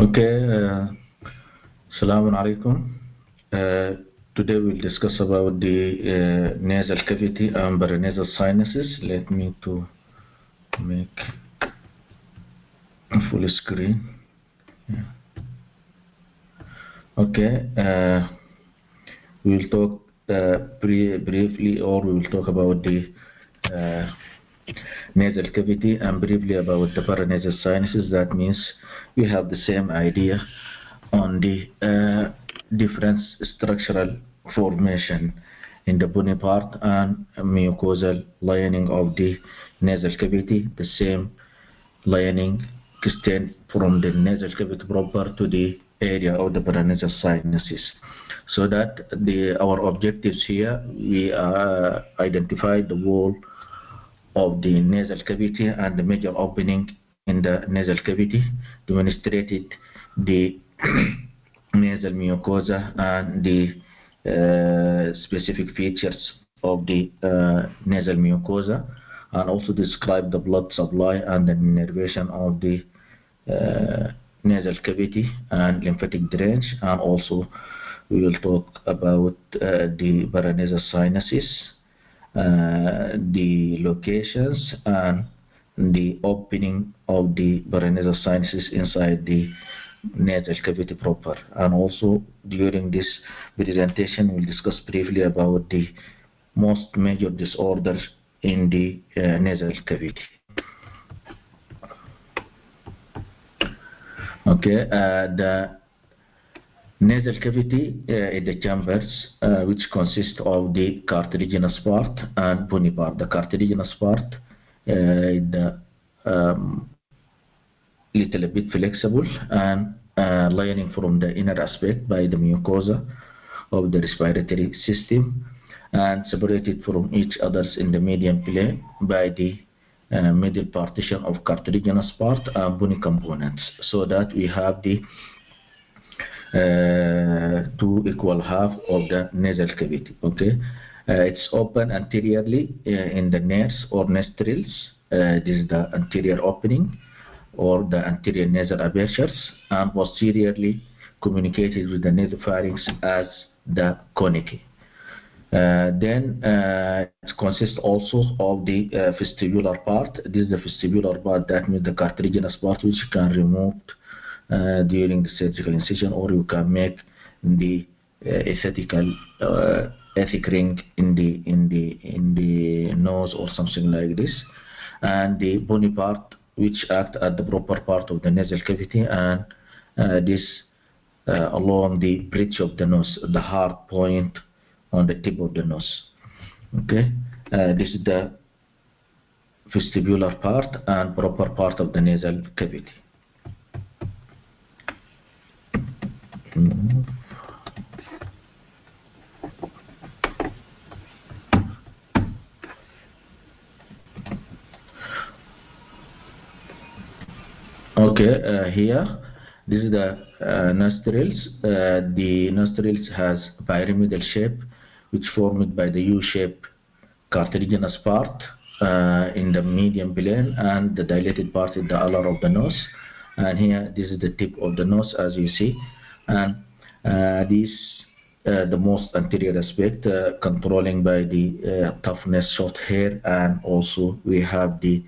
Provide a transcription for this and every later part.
Okay, Assalamu alaikum. Today we'll discuss about the nasal cavity and paranasal sinuses. Let me to make a full screen. Yeah. Okay, we'll talk briefly, or we will talk about the nasal cavity and briefly about the paranasal sinuses. That means we have the same idea on the different structural formation in the bony part and mucosal lining of the nasal cavity. The same lining extend from the nasal cavity proper to the area of the paranasal sinuses. So that our objectives here, we identify the wall of the nasal cavity and the major opening in the nasal cavity, demonstrated the nasal mucosa and the specific features of the nasal mucosa, and also describe the blood supply and the innervation of the nasal cavity and lymphatic drainage, and also we will talk about the paranasal sinuses, the locations and the opening of the paranasal sinuses inside the nasal cavity proper. And also during this presentation we'll discuss briefly about the most major disorders in the nasal cavity. Okay, the nasal cavity is the chambers which consist of the cartilaginous part and bony part. The cartilaginous part is the little bit flexible and lining from the inner aspect by the mucosa of the respiratory system, and separated from each others in the median plane by the middle partition of cartilaginous part and bony components, so that we have the two equal half of the nasal cavity. Okay, it's open anteriorly in the nares or nostrils. This is the anterior opening or the anterior nasal apertures, and posteriorly communicated with the nasopharynx as the conicae. Then it consists also of the vestibular part. This is the vestibular part, that means the cartilaginous part, which you can remove during the surgical incision, or you can make the aesthetical ethic ring in the nose or something like this. And the bony part, which act at the proper part of the nasal cavity, and this along the bridge of the nose, the hard point on the tip of the nose. Okay, this is the vestibular part and proper part of the nasal cavity. Okay, here this is the nostrils. The nostrils has pyramidal shape, which formed by the U-shaped cartilaginous part in the median plane, and the dilated part is the alar of the nose. And here this is the tip of the nose, as you see, and this the most anterior aspect, controlling by the toughness, short hair, and also we have the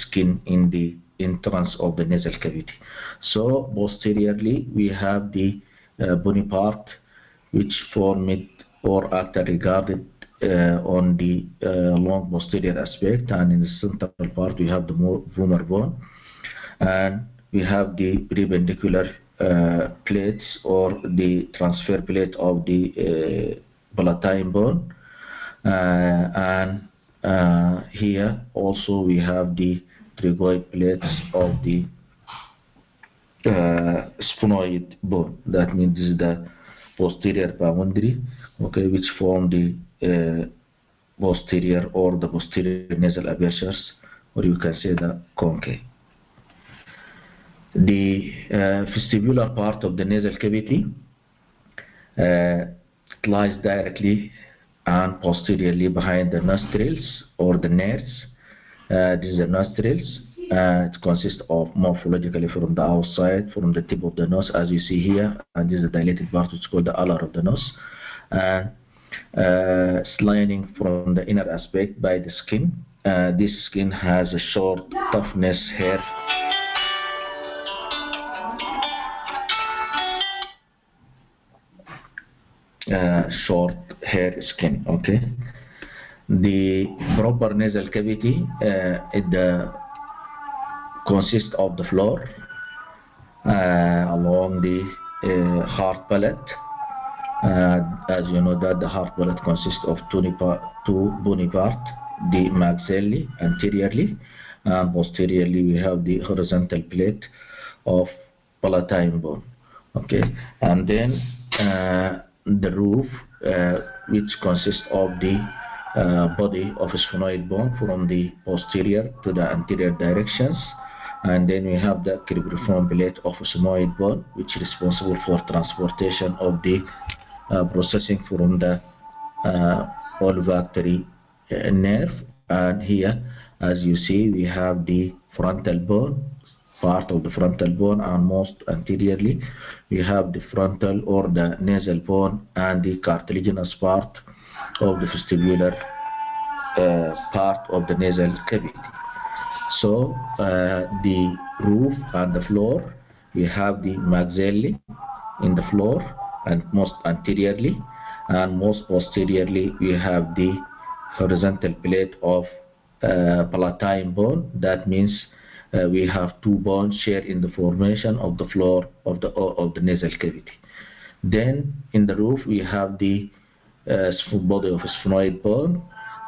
skin in the entrance of the nasal cavity. So posteriorly we have the bony part, which formed or after regarded on the long posterior aspect, and in the central part we have the vomer bone, and we have the perpendicular plates or the transfer plate of the palatine bone, and here also we have the tragoid plates of the sphenoid bone. That means this is the posterior pulmonary, okay, which form the posterior or the posterior nasal apertures, or you can say the conicae. The vestibular part of the nasal cavity lies directly and posteriorly behind the nostrils or the nares. This is the nostrils, It consists of morphologically from the outside, from the tip of the nose, as you see here, and this is the dilated part, which is called the alar of the nose, and lining from the inner aspect by the skin. This skin has a short toughness hair. Short hair skin. Okay. The proper nasal cavity consists of the floor along the hard palate. As you know that the hard palate consists of two bony parts, the maxilla anteriorly, and posteriorly we have the horizontal plate of palatine bone. Okay, and then the roof, which consists of the body of sphenoid bone from the posterior to the anterior directions, and then we have the cribriform plate of sigmoid bone, which is responsible for transportation of the processing from the olfactory nerve. And here, as you see, we have the frontal bone, part of the frontal bone, and most anteriorly we have the frontal or the nasal bone and the cartilaginous part of the vestibular part of the nasal cavity. So the roof and the floor, we have the maxilla in the floor and most anteriorly, and most posteriorly we have the horizontal plate of palatine bone. That means we have two bones share in the formation of the floor of the nasal cavity. Then in the roof we have the body of sphenoid bone,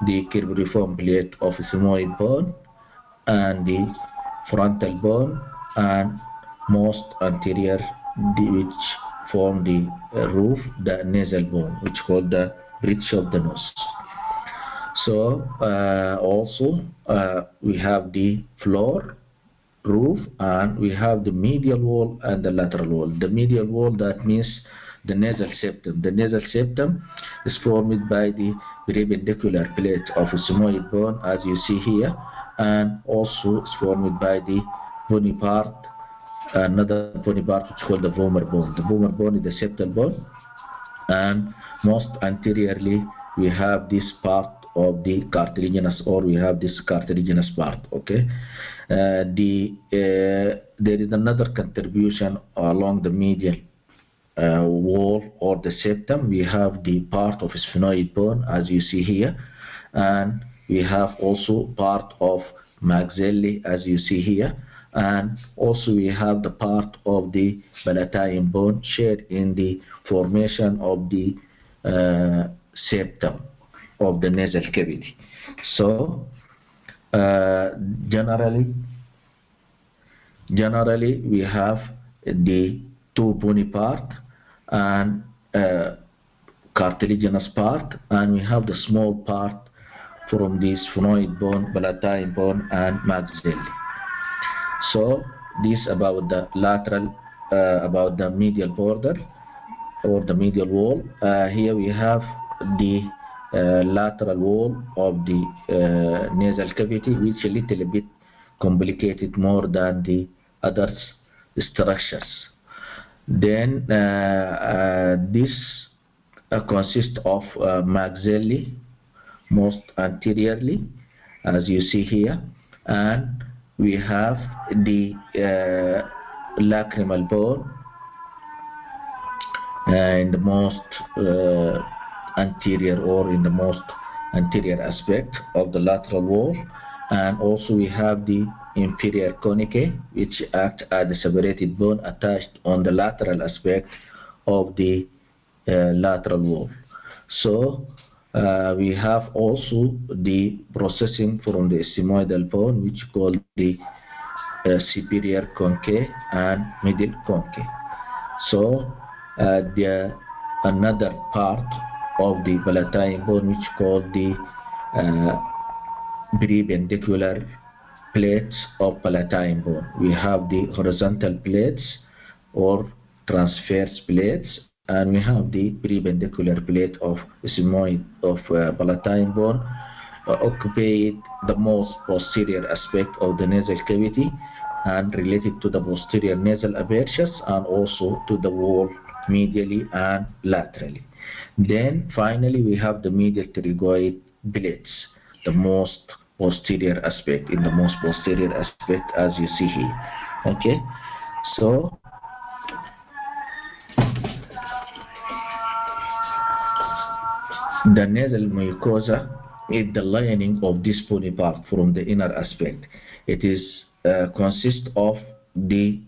the cribriform plate of sigmoid bone, and the frontal bone, and most anterior, which form the roof, the nasal bone, which called the bridge of the nose. So also we have the floor, roof, and we have the medial wall and the lateral wall. The medial wall, that means the nasal septum. The nasal septum is formed by the perpendicular plate of sigmoid bone, as you see here, and also is formed by the bony part, another bony part which is called the vomer bone. The vomer bone is the septal bone, and most anteriorly we have this part of the cartilaginous, or we have this cartilaginous part. Okay. There is another contribution along the medial wall or the septum. We have the part of sphenoid bone, as you see here, and we have also part of maxilla, as you see here, and also we have the part of the palatine bone shared in the formation of the septum of the nasal cavity. So generally we have the two bony part and cartilaginous part, and we have the small part from the sphenoid bone, palatine bone, and maxilla. So this about the lateral, about the medial border or the medial wall. Here we have the lateral wall of the nasal cavity, which is a little bit complicated more than the other structures. Then this consists of maxilla most anteriorly, as you see here, and we have the lacrimal bone in the most anterior, or in the most anterior aspect of the lateral wall, and also we have the inferior conicae, which act as a separated bone attached on the lateral aspect of the lateral wall. So we have also the processing from the sigmoidal bone, which called the superior conicae and middle conicae. So the another part of the palatine bone, which called the perpendicular plates of palatine bone. We have the horizontal plates or transverse plates, and we have the perpendicular plate of sigmoid of palatine bone, occupy the most posterior aspect of the nasal cavity and related to the posterior nasal apertures and also to the wall medially and laterally. Then finally we have the medial pterygoid blades, the most posterior aspect, in the most posterior aspect as you see here. Okay, so the nasal mucosa is the lining of this bony part from the inner aspect. It is consists of the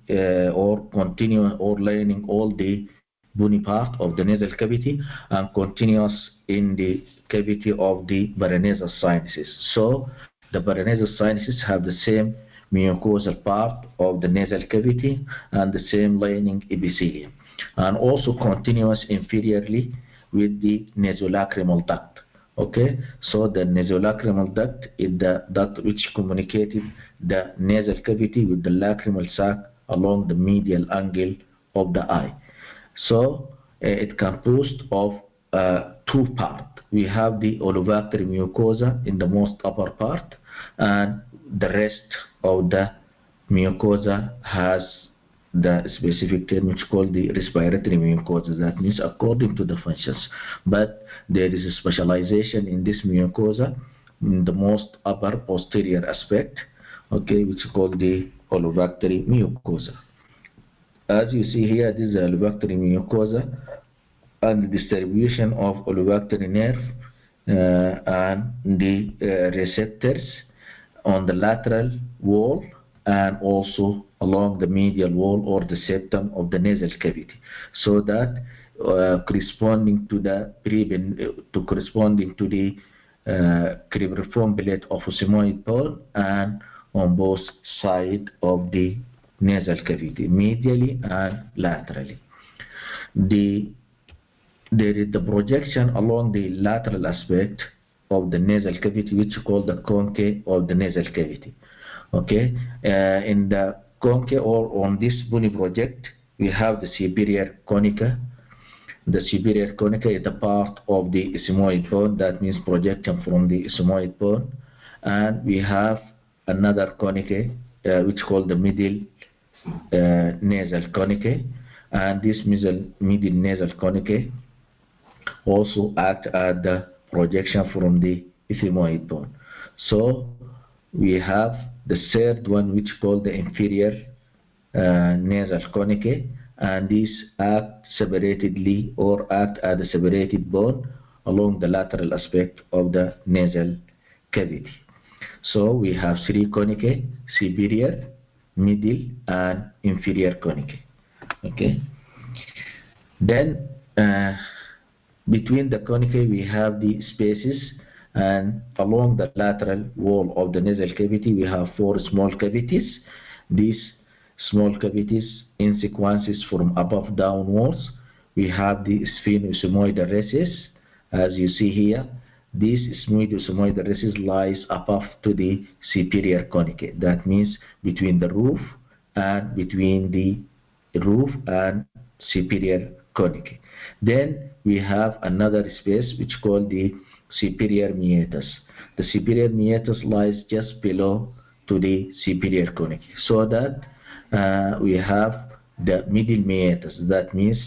or continuous or lining all the bony part of the nasal cavity and continuous in the cavity of the paranasal sinuses. So the paranasal sinuses have the same mucosal part of the nasal cavity and the same lining epithelium, and also continuous inferiorly with the nasolacrimal duct. Okay, so the nasolacrimal duct is the duct which communicated the nasal cavity with the lacrimal sac along the medial angle of the eye. So it composed of two parts. We have the olfactory mucosa in the most upper part, and the rest of the mucosa has the specific term which is called the respiratory mucosa. That means according to the functions, but there is a specialization in this mucosa in the most upper posterior aspect, okay, which is called the olfactory mucosa. As you see here, this is the olfactory mucosa and the distribution of olfactory nerve and the receptors on the lateral wall and also along the medial wall or the septum of the nasal cavity, so that corresponding to the cribriform plate of sigmoid bone and on both sides of the nasal cavity, medially and laterally. There is the projection along the lateral aspect of the nasal cavity, which is called the concha of the nasal cavity. Okay, in the concha or on this bony project, we have the superior conica. The superior conica is the part of the sigmoid bone, that means projection from the sigmoid bone, and we have another conica which is called the middle nasal conica, and this middle nasal conica also act as the projection from the ethmoid bone. So we have the third one which called the inferior nasal conica, and these act separately or act as a separated bone along the lateral aspect of the nasal cavity. So we have three conica: superior, middle, and inferior conica. Okay. Then between the conica we have the spaces, and along the lateral wall of the nasal cavity we have four small cavities. These small cavities in sequences from above downwards. We have the sphenosigmoidal recess, as you see here. This sphenosigmoidal recess lies above to the superior conica. That means between the roof and superior conica. Then we have another space which called the superior meatus. The superior meatus lies just below to the superior conica, so that we have the middle meatus, that means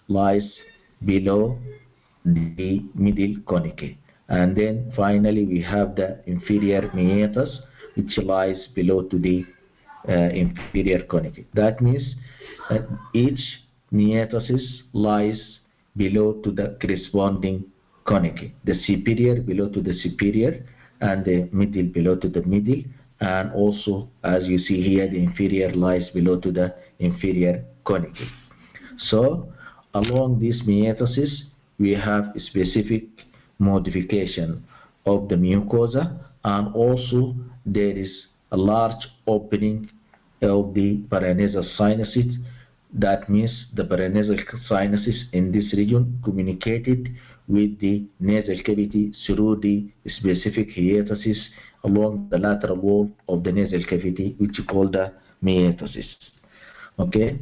lies below the middle conica, and then finally we have the inferior meatus which lies below to the inferior conica. That means each meatus lies below to the corresponding conica, the superior below to the superior and the middle below to the middle, and also as you see here the inferior lies below to the inferior conica. So along these meatus we have a specific modification of the mucosa, and also there is a large opening of the paranasal sinuses. That means the paranasal sinuses in this region communicated with the nasal cavity through the specific hiatuses along the lateral wall of the nasal cavity, which is called the meatus. Okay,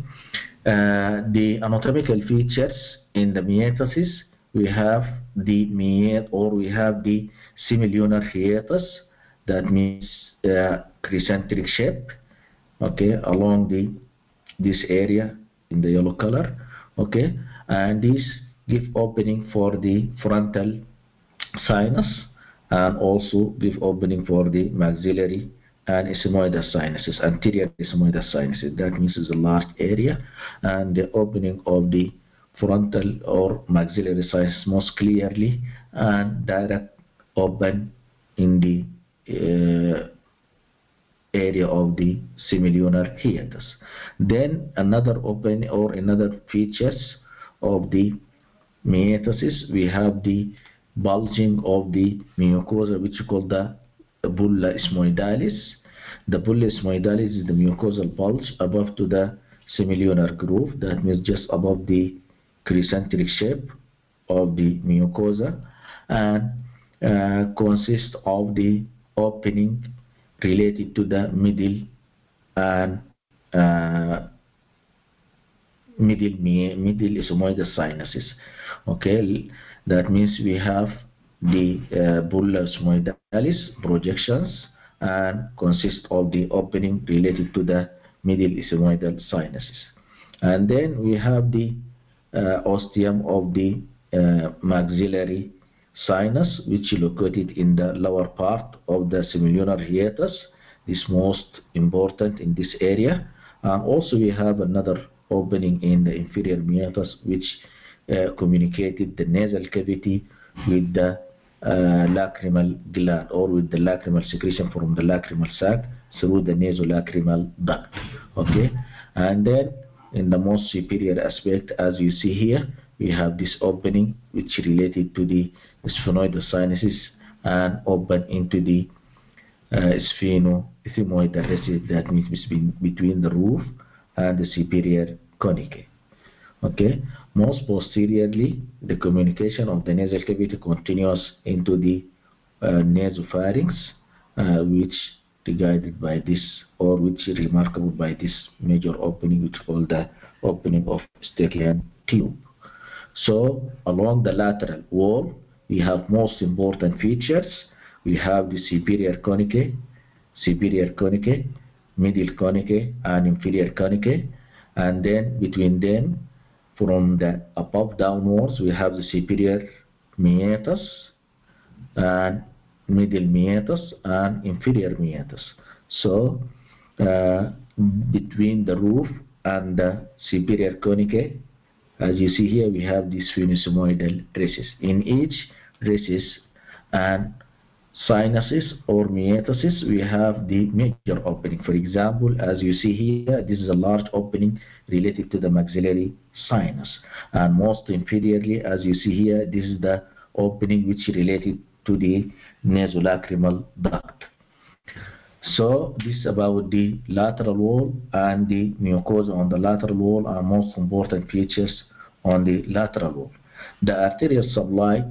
the anatomical features in the meatus we have the meat, or we have the semilunar hiatus, that means concentric shape, okay, along this area in the yellow color, okay, and this give opening for the frontal sinus, and also give opening for the maxillary and ethmoidal sinuses, anterior ethmoidal sinuses. That means it's a large area, and the opening of the frontal or maxillary sinus most clearly and direct open in the area of the semilunar hiatus. Then another open or another features of the metastasis, we have the bulging of the mucosa, which is called the bulla ethmoidalis. The bulla ethmoidalis is the mucosal bulge above to the semilunar groove, that means just above the concentric shape of the mucosa, and consists of the opening related to the middle and middle ethmoidal sinuses. Okay, that means we have the bulla ethmoidalis projections and consist of the opening related to the middle ethmoidal sinuses. And then we have the ostium of the maxillary sinus, which is located in the lower part of the semilunar hiatus, is most important in this area. And also we have another opening in the inferior meatus, which communicated the nasal cavity with the lacrimal gland, or with the lacrimal secretion from the lacrimal sac through the nasolacrimal duct. Okay, and then in the most superior aspect, as you see here, we have this opening which related to the sphenoidal sinuses and open into the sphenoethmoidal recess, that means between the roof and the superior conicae. Okay, most posteriorly, the communication of the nasal cavity continues into the nasopharynx, which guided by this, or which is remarkable by this major opening, which is called the opening of Eustachian tube. So along the lateral wall, we have most important features. We have the superior conicae, middle conicae, and inferior conicae, and then between them, from the above downwards, we have the superior meatus and middle meatus and inferior meatus. So between the roof and the superior conicae, as you see here, we have this sphenoethmoidal recess. In each recess and sinuses or meatasis, we have the major opening. For example, as you see here, this is a large opening related to the maxillary sinus, and most inferiorly, as you see here, this is the opening which related to the nasolacrimal duct. So this is about the lateral wall, and the mucosa on the lateral wall are most important features on the lateral wall. The arterial supply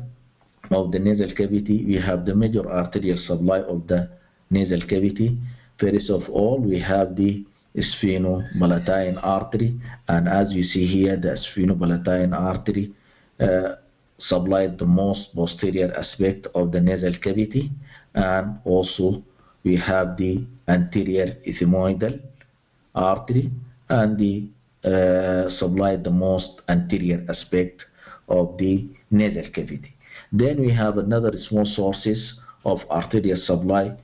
of the nasal cavity, we have the major arterial supply of the nasal cavity. First of all, we have the sphenopalatine artery, and as you see here, the sphenopalatine artery supplied the most posterior aspect of the nasal cavity, and also we have the anterior ethmoidal artery, and the supplied the most anterior aspect of the nasal cavity. Then we have another small sources of arterial supply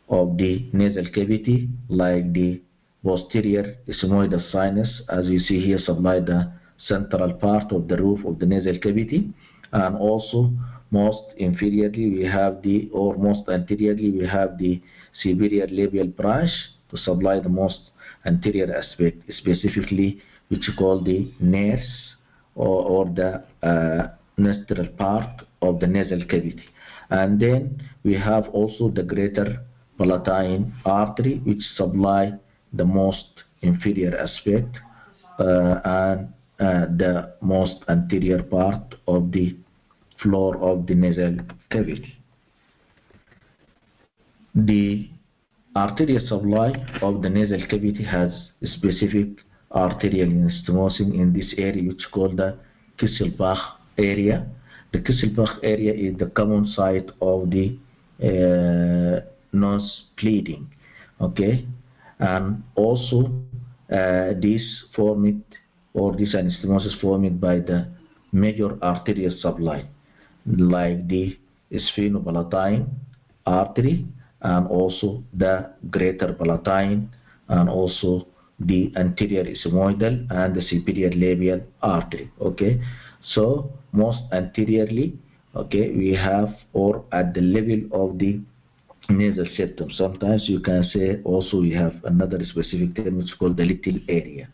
of the nasal cavity, like the posterior ethmoidal sinus, as you see here, supply the central part of the roof of the nasal cavity, and also most inferiorly we have the, or most anteriorly we have the superior labial branch to supply the most anterior aspect, specifically which is called the nares, or the nostril part of the nasal cavity. And then we have also the greater palatine artery, which supply the most inferior aspect and the most anterior part of the floor of the nasal cavity. The arterial supply of the nasal cavity has specific arterial anastomosis in this area, which is called the Kesselbach area, The Kesselbach area is the common site of the nose bleeding, okay, and also this formed or this anastomosis formed by the major arterial supply like the sphenopalatine artery and also the greater palatine and also the anterior ethmoidal and the superior labial artery. Okay, so most anteriorly, okay, we have or at the level of the nasal septum. Sometimes you can say also we have another specific term which is called the little area.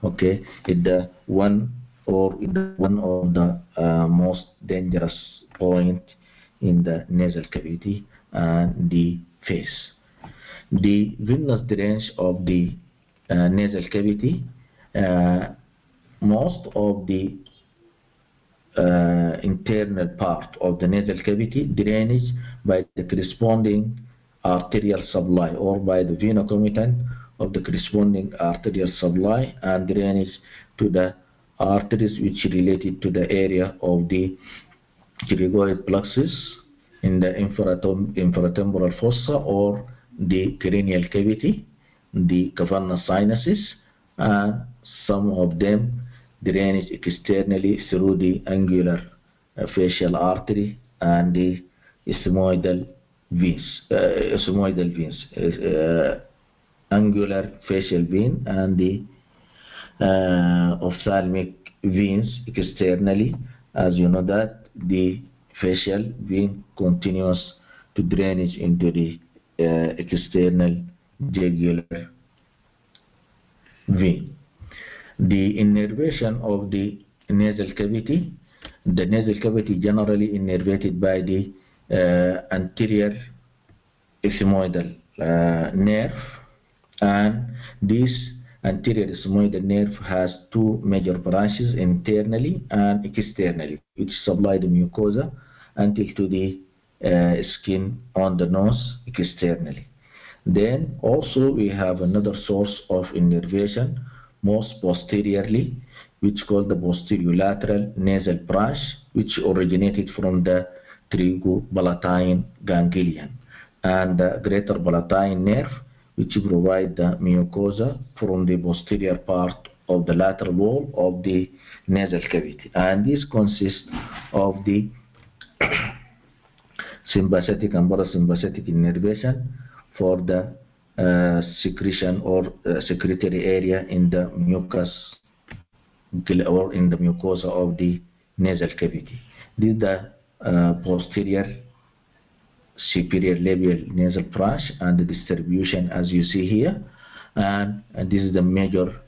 Okay, it's the one or the one of the most dangerous point in the nasal cavity and the face. The venous drainage of the nasal cavity, uh, most of the internal part of the nasal cavity drainage by the corresponding arterial supply or by the vena comitant of the corresponding arterial supply and drainage to the arteries which related to the area of the cricoid plexus in the infratemporal fossa or the cranial cavity, the cavernous sinuses, and some of them drainage externally through the angular facial artery and the ethmoidal veins, angular facial vein and the ophthalmic veins externally. As you know that the facial vein continues to drainage into the external jugular vein. The innervation of the nasal cavity, the nasal cavity generally innervated by the anterior ethmoidal nerve, and this anterior ethmoidal nerve has two major branches internally and externally which supply the mucosa until to the skin on the nose externally. Then also we have another source of innervation most posteriorly which called the posterolateral nasal branch which originated from the trigopalatine ganglion and the greater palatine nerve which provide the mucosa from the posterior part of the lateral wall of the nasal cavity, and this consists of the sympathetic and parasympathetic innervation for the secretion or secretory area in the mucus or in the mucosa of the nasal cavity. This is the posterior superior labial nasal branch and the distribution as you see here, and this is the major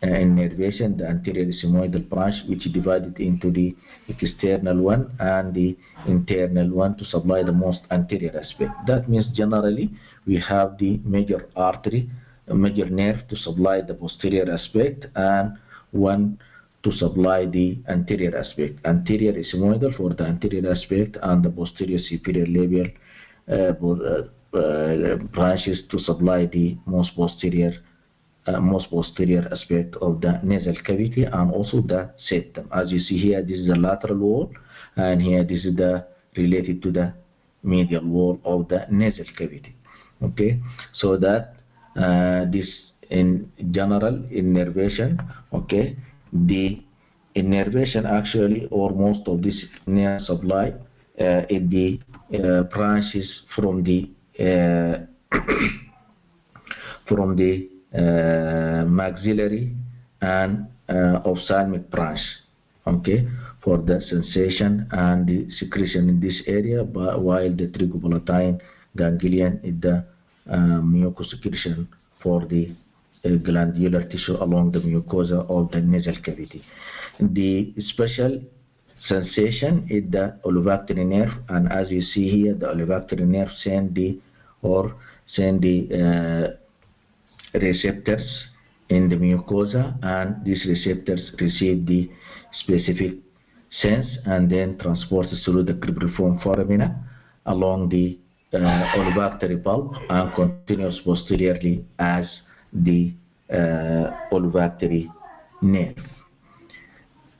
innervation, the anterior ethmoidal branch which is divided into the external one and the internal one to supply the most anterior aspect. That means generally we have the major artery, a major nerve to supply the posterior aspect and one to supply the anterior aspect. Anterior ethmoidal for the anterior aspect and the posterior superior labial branches to supply the most posterior aspect of the nasal cavity and also the septum. As you see here, this is the lateral wall, and here this is the related to the medial wall of the nasal cavity. Okay, so that this in general innervation. Okay, the innervation actually or most of this nerve supply in the branches from the from the maxillary and ophthalmic branch, okay, for the sensation and the secretion in this area, while the trigopalatine ganglion is the mucosecretion for the glandular tissue along the mucosa of the nasal cavity. The special sensation is the olfactory nerve, and as you see here, the olfactory nerve send the receptors in the mucosa, and these receptors receive the specific sense and then transported through the cribriform foramina along the olfactory bulb and continues posteriorly as the olfactory nerve.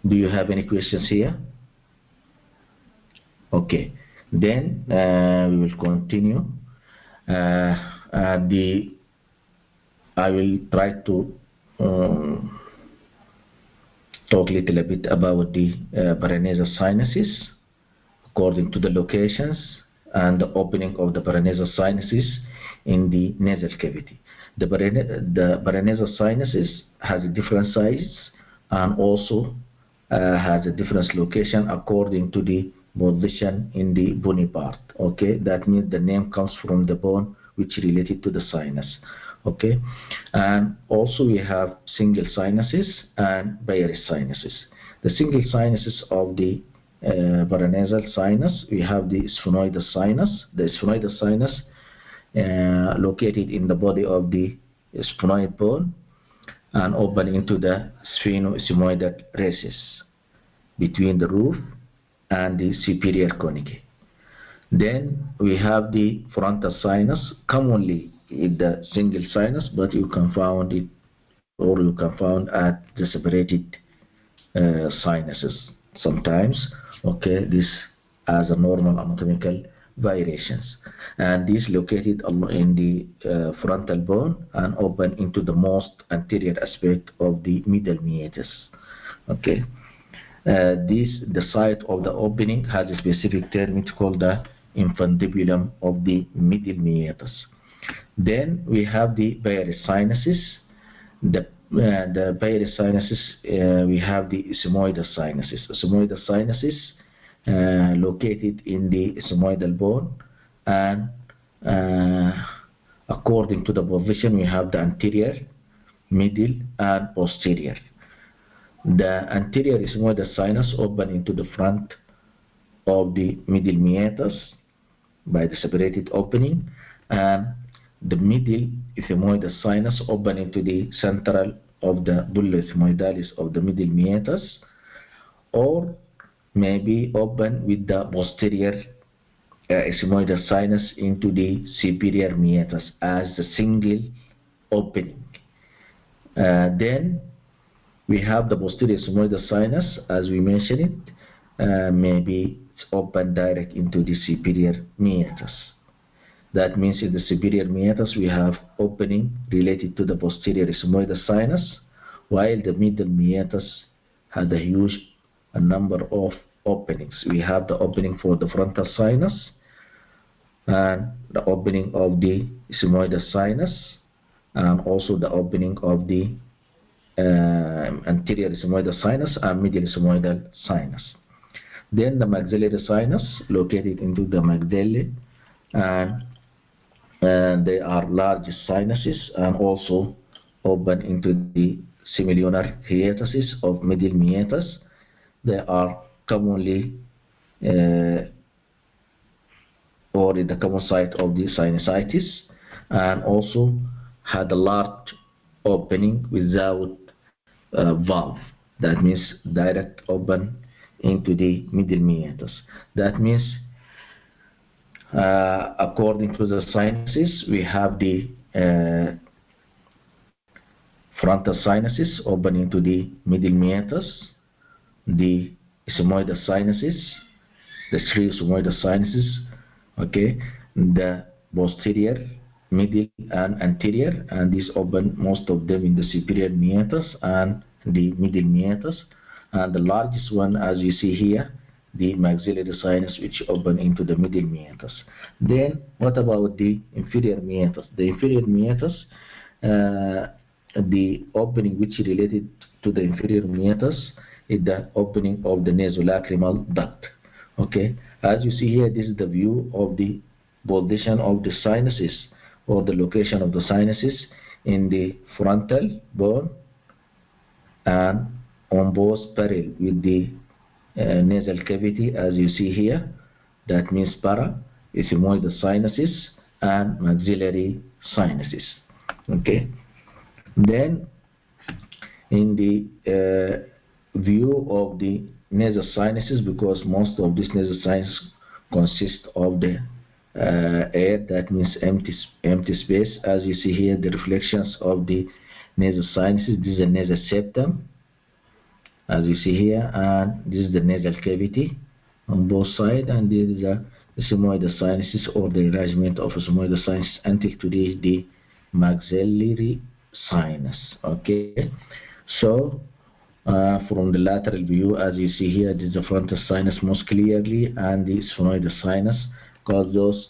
Do you have any questions here? Okay, then we will continue. The I will try to um, talk a little bit about the paranasal sinuses according to the locations and the opening of the paranasal sinuses in the nasal cavity. The paranasal sinuses has a different size and also has a different location according to the position in the bony part. Okay, that means the name comes from the bone which related to the sinus. Okay, and also we have single sinuses and pair sinuses. The single sinuses of the paranasal sinus, we have the sphenoidal sinus. The sphenoidal sinus located in the body of the sphenoid bone and open into the sphenosigmoidal recess between the roof and the superior conicae. Then we have the frontal sinus, commonly in the single sinus, but you can find it or you can find at the separated sinuses sometimes. Okay, this as a normal anatomical variations, and this located in the frontal bone and open into the most anterior aspect of the middle meatus. Okay, the site of the opening has a specific term. It's called the infundibulum of the middle meatus. Then we have the pair sinuses. The pair sinuses, we have the sigmoidal sinuses. Sigmoidal sinuses located in the sigmoidal bone, and according to the position, we have the anterior, middle, and posterior. The anterior sigmoidal sinus open into the front of the middle meatus by the separated opening, and the middle ethmoidal sinus open into the central of the bulla ethmoidalis of the middle meatus, or maybe open with the posterior ethmoidal sinus into the superior meatus as a single opening. Then we have the posterior ethmoidal sinus, as we mentioned it, maybe it's open direct into the superior meatus. That means in the superior meatus we have opening related to the posterior sigmoidal sinus, while the middle meatus had a huge number of openings. We have the opening for the frontal sinus and the opening of the sigmoidal sinus, and also the opening of the anterior sigmoidal sinus and middle sigmoidal sinus. Then the maxillary sinus located into the maxilla, and they are large sinuses and also open into the semilunar hiatuses of middle meatus. They are commonly or in the common site of the sinusitis, and also had a large opening without valve. That means direct open into the middle meatus. That means according to the sinuses, we have the frontal sinuses open into the middle meatus, the sigmoidal sinuses, the three sigmoidal sinuses, okay, the posterior, middle, and anterior, and these open most of them in the superior meatus and the middle meatus, and the largest one, as you see here, the maxillary sinus, which open into the middle meatus. Then what about the inferior meatus? The inferior meatus, the opening which related to the inferior meatus is the opening of the nasolacrimal duct. Okay, as you see here, this is the view of the position of the sinuses or the location of the sinuses in the frontal bone and on both parallel with the nasal cavity, as you see here. That means para, ethmoidal sinuses, and maxillary sinuses. Okay. Then, in the view of the nasal sinuses, because most of these nasal sinuses consist of the air, that means empty space. As you see here, the reflections of the nasal sinuses. This is the nasal septum, as you see here, and this is the nasal cavity, on both sides, and there is a sigmoidal sinuses or the arrangement of sigmoidal sinus until today the maxillary sinus. Okay, so from the lateral view, as you see here, this is the frontal sinus most clearly, and the sphenoidal sinus, because those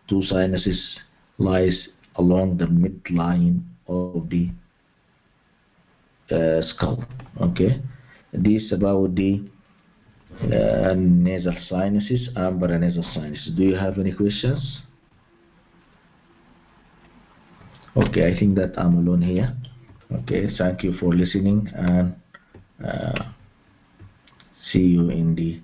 two sinuses lies along the midline of the skull. Okay, this about the nasal sinuses and paranasal sinuses. Do you have any questions? Okay, I think that I'm alone here. Okay, thank you for listening, and uh, see you in the